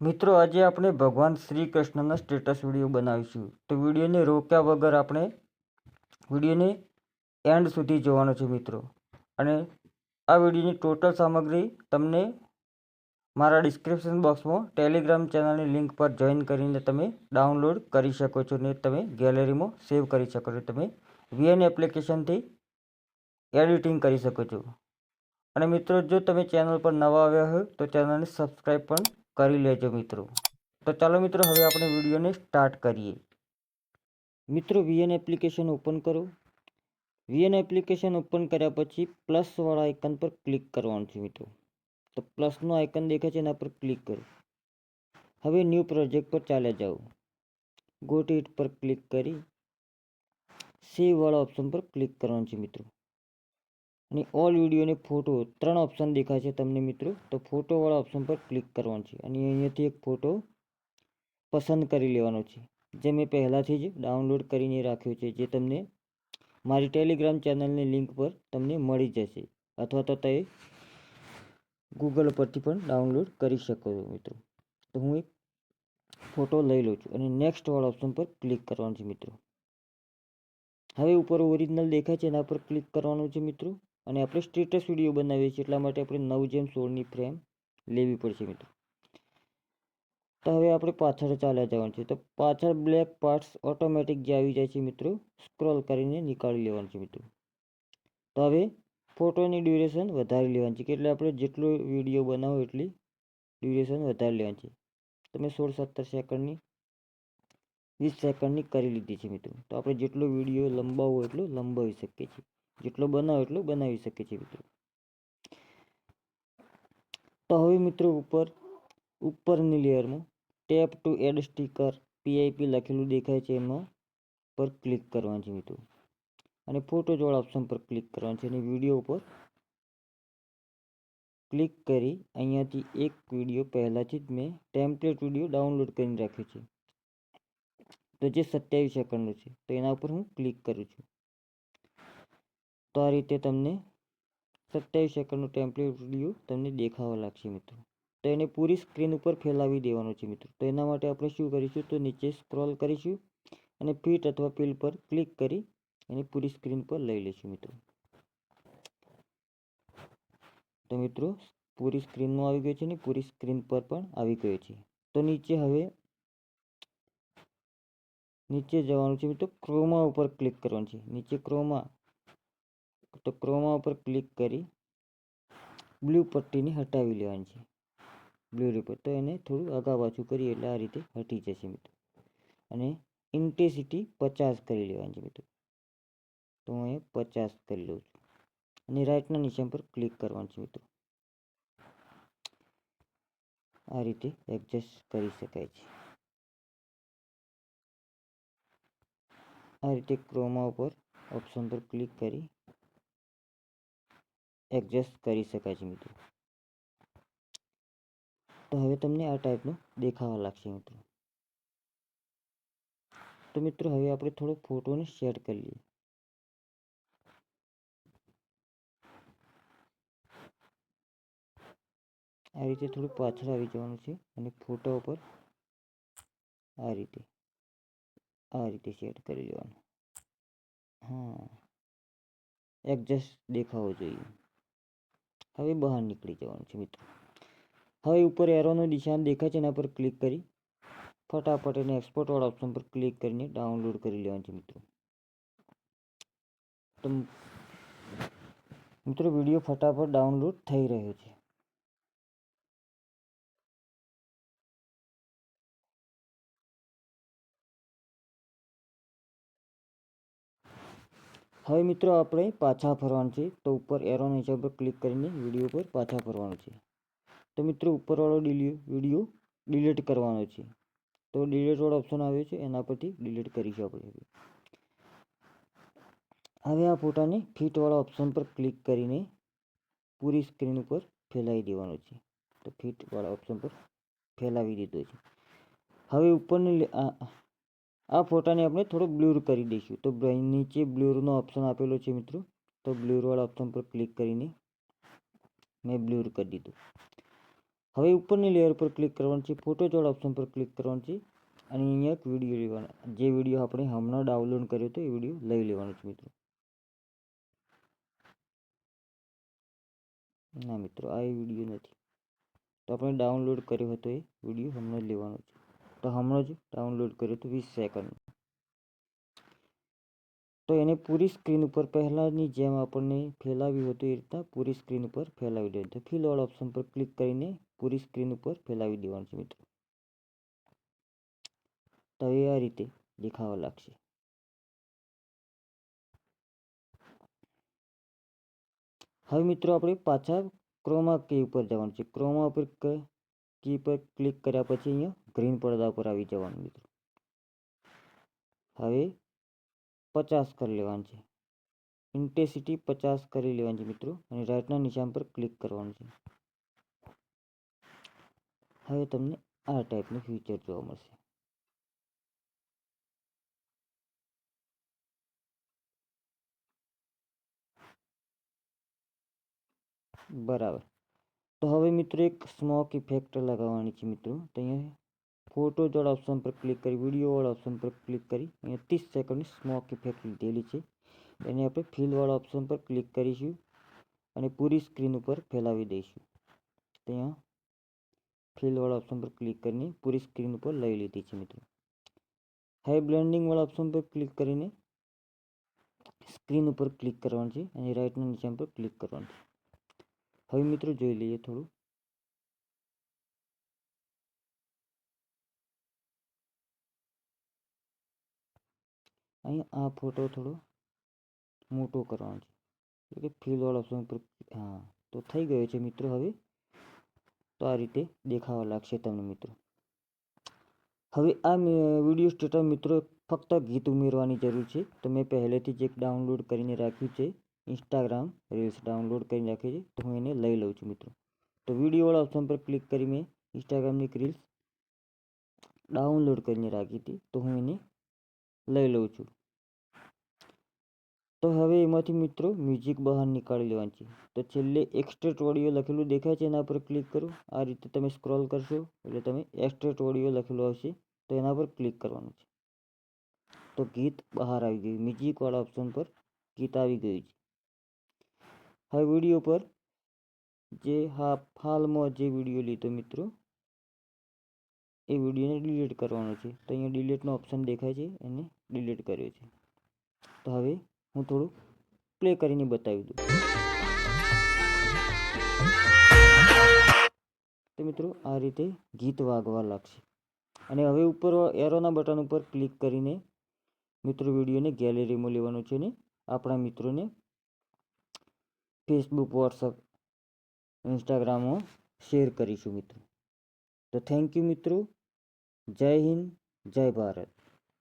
મિત્રો આજે આપણે ભગવાન શ્રી કૃષ્ણના સ્ટેટસ વિડીયો બનાવીશું. તો વિડીયોને રોક્યા વગર આપણે વિડીયોને એન્ડ સુધી જોવાનો છે મિત્રો. અને આ વિડીયોની ટોટલ સામગ્રી તમને મારા ડિસ્ક્રિપ્શન બોક્સમાં ટેલિગ્રામ ચેનલની લિંક પર જોઈન કરીને તમે ડાઉનલોડ કરી શકો છો ને તમે ગેલેરીમાં સેવ કરી શકો છો. તમે VN એપ્લિકેશનથી એડિટિંગ કરી શકો છો. અને મિત્રો જો તમે ચેનલ પર નવા આવ્યા હોય તો ચેનલને સબસ્ક્રાઈબ પણ કરી લેજો મિત્રો. તો ચાલો મિત્રો હવે આપણે વિડીયોને સ્ટાર્ટ કરીએ. મિત્રો VN એપ્લિકેશન ઓપન કરો. VN એપ્લિકેશન ઓપન કર્યા પછી પ્લસવાળા આઇકન પર ક્લિક કરવાનું છે મિત્રો. તો પ્લસનો આઇકન દેખાય છે એના પર ક્લિક કરો. હવે ન્યૂ પ્રોજેક્ટ પર ચાલ્યા જાઓ. ગો ટુ ઇટ પર ક્લિક કરી સેવ વાળા ઓપ્શન પર ક્લિક કરવાનું છે મિત્રો. અને ઓલ વિડીયો અને ફોટો 3 ઓપ્શન દેખાય છે તમને મિત્રો. તો ફોટો વાળા ઓપ્શન પર ક્લિક કરવાનું છે અને અહીંયાથી એક ફોટો પસંદ કરી લેવાનો છે જે મેં પહેલાંથી જ ડાઉનલોડ કરીને રાખ્યો છે, જે તમને મારી ટેલિગ્રામ ચેનલની લિંક પર તમને મળી જશે, અથવા તો તે ગૂગલ પરથી પણ ડાઉનલોડ કરી શકો છો મિત્રો. તો હું એક ફોટો લઈ લઉં છું અને નેક્સ્ટ વાળા ઓપ્શન પર ક્લિક કરવાનું છે મિત્રો. હવે ઉપર ઓરિજિનલ દેખાય છે એના પર ક્લિક કરવાનું છે મિત્રો. અને આપણે સ્ટેટસ વિડીયો બનાવીએ છીએ એટલા માટે આપણે 9:16ની ફ્રેમ લેવી પડશે મિત્રો. તો હવે આપણે પાછળ ચાલ્યા જવાનું છે. તો પાછળ બ્લેક પાર્ટ્સ ઓટોમેટિક જે આવી જાય છે મિત્રો, સ્ક્રોલ કરીને નીકાળી લેવાનું છે મિત્રો. તો હવે ફોટોની ડ્યુરેશન વધારી લેવાની છે કે એટલે આપણે જેટલો વિડીયો બનાવો એટલી ડ્યુરેશન વધારી લેવાની છે. તમે 16-17 સેકન્ડની 20 સેકન્ડની કરી લીધી છે મિત્રો. તો આપણે જેટલો વિડીયો લંબાવવો એટલો લંબાવી શકીએ છીએ, જેટલો બનાવો એટલો બનાવી શકીએ છીએ મિત્રો. તો હવે મિત્રો ઉપરની લેયરમાં tap to add sticker PIP લખેલું દેખાય છે એમાં પર ક્લિક કરવાનું છે મિત્રો. અને ફોટોઝ વાળા ઓપ્શન પર ક્લિક કરવાનું છે અને વિડીયો ઉપર ક્લિક કરી અહીંયાથી એક વિડીયો પહેલાંથી જ મેં ટેમ્પલેટ વિડીયો ડાઉનલોડ કરીને રાખ્યો છે, તો જે 27 સેકન્ડનો છે. તો એના ઉપર હું ક્લિક કરું છું. તો આ રીતે તમને 27 સેકન્ડનો ટેમ્પલેટ વિડીયો તમને દેખાવા લાગશે મિત્રો. તો એને પૂરી સ્ક્રીન ઉપર ફેલાવી દેવાનો છે મિત્રો. તો એના માટે આપણે શું કરીશું, તો નીચે સ્ક્રોલ કરીશું અને ફિટ અથવા ફિલ પર ક્લિક કરી એને પૂરી સ્ક્રીન પર લઈ લઈશું મિત્રો. તો મિત્રો પૂરી સ્ક્રીનમાં આવી ગયો છે ને પૂરી સ્ક્રીન પર પણ આવી ગયો છે. તો નીચે જવાનું છે મિત્રો. ક્રોમા ઉપર ક્લિક કરવાનું છે. નીચે ક્રોમા ઉપર ક્લિક કરી બ્લુ પટ્ટીને હટાવી લેવાની છે. બ્લુ ઉપર તો એને થોડું આગા પાછું કરી એટલે આ રીતે હટી જશે મિત્રો. અને ઇન્ટેન્સિટી 50 કરી લેવાની છે મિત્રો. તો હું અહીંયા 50 કરી લઉં છું અને રાઇટના નિશાન પર ક્લિક કરવાનું છે મિત્રો. આ રીતે એડજસ્ટ કરી શકાય છે. આ રીતે ક્રોમા ઉપર ઓપ્શન પર ક્લિક કરી એડજસ્ટ કરી શકાય છે મિત્રો. તો હવે તમને આ ટાઈપનો દેખાવા લાગશે મિત્રો. તો મિત્રો હવે આપણે થોડો ફોટોને સેટ કરી લઈએ. આ રીતે થોડું પાછળ આવી જવાનું છે અને ફોટો ઉપર આ રીતે સેટ કરી લેવાનું. હા, એડજસ્ટ દેખાવો જોઈએ. હવે બહાર નીકળી જવાનું છે મિત્રો. હવે ઉપર એરોનું નિશાન દેખાય છે એના પર ક્લિક કરી ફટાફટ એને એક્સપોર્ટ વાળા ઓપ્શન પર ક્લિક કરીને ડાઉનલોડ કરી લેવાનું છે મિત્રો. તો મિત્રો વિડીયો ફટાફટ ડાઉનલોડ થઈ રહ્યો છે. હવે મિત્રો આપણે પાછા ફરવાનું છે. તો ઉપર એરો નીચે પર ક્લિક કરીને વિડીયો પર પાછા ફરવાનું છે. તો મિત્રો ઉપરવાળો વિડીયો ડિલીટ કરવાનો છે. તો ડિલીટ વાળો ઓપ્શન આવ્યો છે એના પરથી ડિલીટ કરીશું આપણે. હવે આ ફોટાને ફિટ વાળા ઓપ્શન પર ક્લિક કરીને પૂરી સ્ક્રીન ઉપર ફેલાવી દેવાનો છે. તો ફિટ વાળા ઓપ્શન પર ફેલાવી દીધો છે. હવે ઉપરની આ ફોટાને આપણે થોડો બ્લર કરી દઈશું. તો નીચે બ્લરનો ઓપ્શન આપેલો છે મિત્રો. તો બ્લર વાળા ઓપ્શન પર ક્લિક કરીને મેં બ્લર કરી દીધું. હવે ઉપરની લેયર પર ક્લિક કરવાનું છે, ફોટો જોડ ઓપ્શન પર ક્લિક કરવાનું છે અને અહીંયા એક વિડીયો લેવાનો, જે વિડીયો આપણે હમણાં ડાઉનલોડ કર્યો હતો એ વિડીયો લઈ લેવાનો છે મિત્રો. ના મિત્રો, આ વિડીયો નથી, તો આપણે ડાઉનલોડ કર્યો હતો એ વિડીયો હમણાં જ લેવાનો છે. તો હમણાં જ ડાઉનલોડ કર્યો હતો 20 સેકન્ડ. તો એને પૂરી સ્ક્રીન ઉપર પહેલાંની જેમ આપણને ફેલાવ્યું હતું એ રીતના પૂરી સ્ક્રીન ઉપર ફેલાવી દેવાનું. તો ફિલ ઓલ ઓપ્શન પર ક્લિક કરીને પૂરી સ્ક્રીન ઉપર ફેલાવી દેવાનું છે મિત્રો. તો હવે આ રીતે દેખાવા લાગશે. હવે મિત્રો આપણે પાછા ક્રોમા કી ઉપર જવાનું છે. ક્રોમા ઉપર કી પર ક્લિક કર્યા પછી અહીંયા ગ્રીન પડદા પર આવી જવાનું મિત્રો. હવે 50 કરી લેવાનું છે, ઇન્ટેન્સિટી 50 કરી લેવાની છે મિત્રો, અને રાઇટના નિશાન પર ક્લિક કરવાનું છે. હવે તમને આ ટાઈપનું ફીચર જોવા મળશે. બરાબર. તો હવે મિત્રો એક સ્મોક ઇફેક્ટ લગાવવાની છે મિત્રો. તો અહીંયા ફોટો જોડ ઓપ્શન પર ક્લિક કરી વિડીયો વાળા ઓપ્શન પર ક્લિક કરી અહીંયા 30 સેકન્ડની સ્મોક ઇફેક્ટ લીધેલી છે. એને આપણે ફિલ વાળા ઓપ્શન પર ક્લિક કરીશું અને પૂરી સ્ક્રીન ઉપર ફેલાવી દઈશું. તો અહીંયા ફિલ વાળા ઓપ્શન પર ક્લિક કરીને પૂરી સ્ક્રીન ઉપર લઈ લીધી છે મિત્રો. હવે બ્લેન્ડિંગ વાળા ઓપ્શન પર ક્લિક કરીને સ્ક્રીન ઉપર ક્લિક કરવાનું છે અને રાઇટના નિશાન પર ક્લિક કરવાનું છે. હવે મિત્રો જોઈ લઈએ થોડું. અહીંયા આ ફોટો થોડો મોટો કરવાનો છે, એટલે કે ફિલ વાળા ઓપ્શન પર હા તો થઈ ગયો છે મિત્રો. હવે તો આ રીતે દેખાવા લાગશે તમને મિત્રો. હવે આ વિડીયો સ્ટેટસ મિત્રો ફક્ત ગીત ઉમેરવાની જરૂર છે. તો મેં પહેલેથી જ એક ડાઉનલોડ કરીને રાખ્યું છે, ઇન્સ્ટાગ્રામ રીલ્સ ડાઉનલોડ કરીને રાખી છે, તો હું એને લઈ લઉં છું મિત્રો. તો વિડીયોવાળા ઓપ્શન પર ક્લિક કરી મેં ઇન્સ્ટાગ્રામની એક રીલ્સ ડાઉનલોડ કરીને રાખી હતી, તો હું એને લઈ લઉં છું. તો હવે એમાંથી મિત્રો મ્યુઝિક બહાર નીકાળી લેવાનું છે. તો છેલ્લે એક્સટ્રેક્ટ ઓડિયો લખેલું દેખાય છે, એના પર ક્લિક કરો. આ રીતે તમે સ્ક્રોલ કરશો એટલે તમે એક્સટ્રેક્ટ ઓડિયો લખેલું આવશે, તો એના પર ક્લિક કરવાનું છે. તો ગીત બહાર આવી ગયું, મ્યુઝિકવાળા ઓપ્શન પર ગીત આવી ગયું છે. હવે વિડીયો પર જે હાલમાં જે વિડીયો લીધો મિત્રો એ વિડીયોને ડિલીટ કરવાનો છે. તો અહીંયા ડિલીટનો ઓપ્શન દેખાય છે, એને ડિલીટ કર્યો છે. તો હવે હું થોડું પ્લે કરીને બતાવી દઉં. તો મિત્રો આ રીતે ગીત વાગવા લાગશે. અને હવે ઉપર એરોના બટન ઉપર ક્લિક કરીને મિત્રો વિડીયોને ગેલેરીમાં લેવાનો છે ને આપણા મિત્રોને ફેસબુક, વોટ્સઅપ, ઇન્સ્ટાગ્રામમાં શેર કરીશું મિત્રો. તો થેન્ક યુ મિત્રો. જય હિન્દ, જય ભારત.